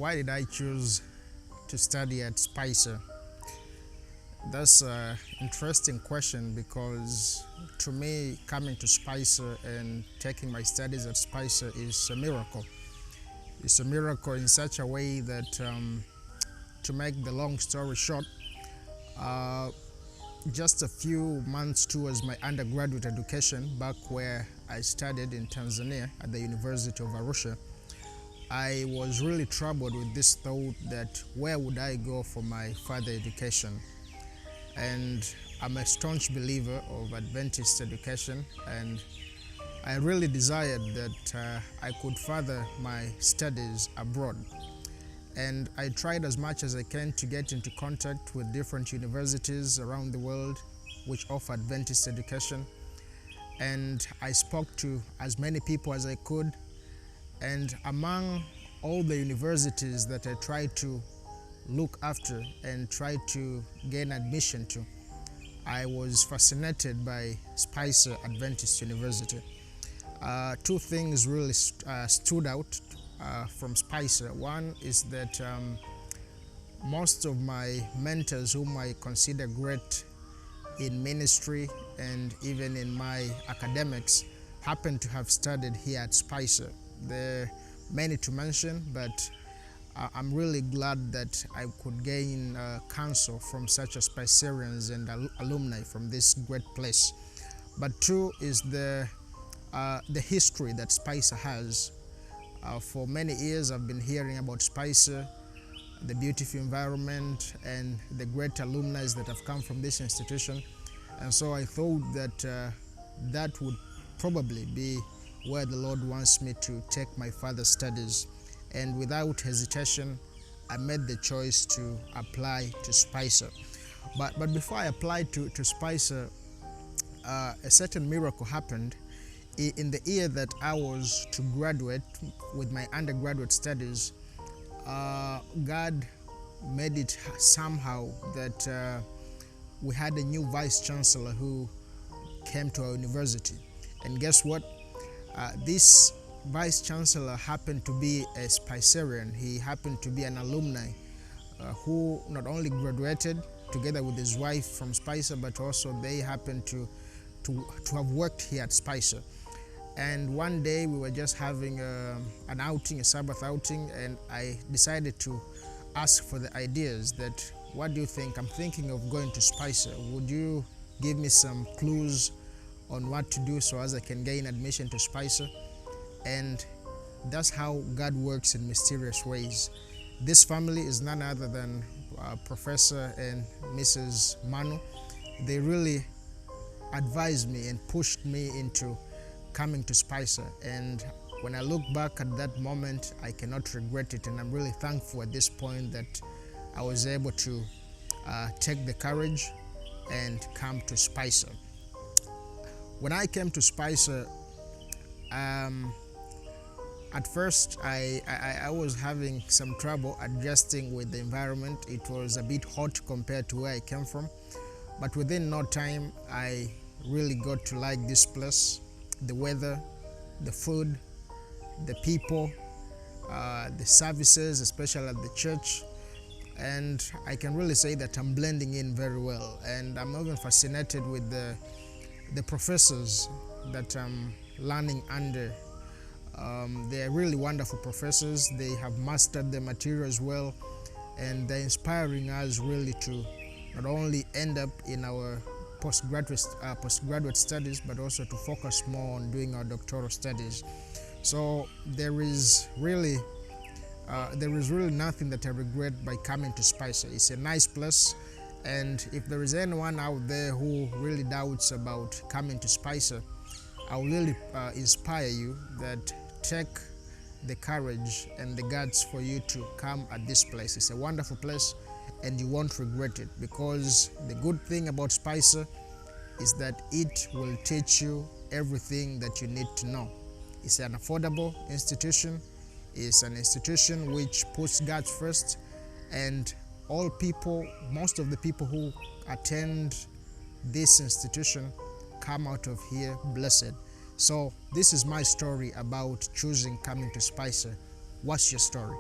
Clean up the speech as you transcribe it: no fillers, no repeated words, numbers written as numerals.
Why did I choose to study at Spicer? That's an interesting question because to me, coming to Spicer and taking my studies at Spicer is a miracle. It's a miracle in such a way that, to make the long story short, uh, just a few months towards my undergraduate education back where I studied in Tanzania at the University of Arusha, I was really troubled with this thought that where would I go for my further education? And I'm a staunch believer of Adventist education, and I really desired that I could further my studies abroad. And I tried as much as I can to get into contact with different universities around the world which offer Adventist education. And I spoke to as many people as I could. And among all the universities that I tried to look after and try to gain admission to, I was fascinated by Spicer Adventist University. Two things really stood out from Spicer. One is that most of my mentors, whom I consider great in ministry and even in my academics, happen to have studied here at Spicer. There are many to mention, but I'm really glad that I could gain counsel from such as Spicerians and alumni from this great place. But two is the history that Spicer has. For many years I've been hearing about Spicer, the beautiful environment and the great alumni that have come from this institution. And so I thought that that would probably be where the Lord wants me to take my further studies. And without hesitation, I made the choice to apply to Spicer. But before I applied to Spicer, a certain miracle happened. In the year that I was to graduate with my undergraduate studies, God made it somehow that we had a new vice chancellor who came to our university. And guess what? This vice chancellor happened to be a Spicerian. He happened to be an alumni who not only graduated together with his wife from Spicer, but also they happened to have worked here at Spicer. And one day we were just having an outing, a Sabbath outing, and I decided to ask for the ideas that, what do you think? I'm thinking of going to Spicer. Would you give me some clues on what to do so as I can gain admission to Spicer? And that's how God works in mysterious ways. This family is none other than Professor and Mrs. Manu. They really advised me and pushed me into coming to Spicer. And when I look back at that moment, I cannot regret it. And I'm really thankful at this point that I was able to take the courage and come to Spicer. When I came to Spicer, at first, I was having some trouble adjusting with the environment. It was a bit hot compared to where I came from. But within no time, I really got to like this place. The weather, the food, the people, the services, especially at the church. And I can really say that I'm blending in very well. And I'm even fascinated with the professors that I'm learning under. They are really wonderful professors. They have mastered the materials well, and they're inspiring us really to not only end up in our postgraduate studies, but also to focus more on doing our doctoral studies. So there is really nothing that I regret by coming to Spicer. It's a nice place, and if there is anyone out there who really doubts about coming to Spicer, I will really inspire you that take the courage and the guts for you to come at this place. It's a wonderful place and you won't regret it, because the good thing about Spicer is that it will teach you everything that you need to know. It's an affordable institution. It's an institution which puts God first, and all people, most of the people who attend this institution come out of here blessed. So this is my story about choosing coming to Spicer. What's your story?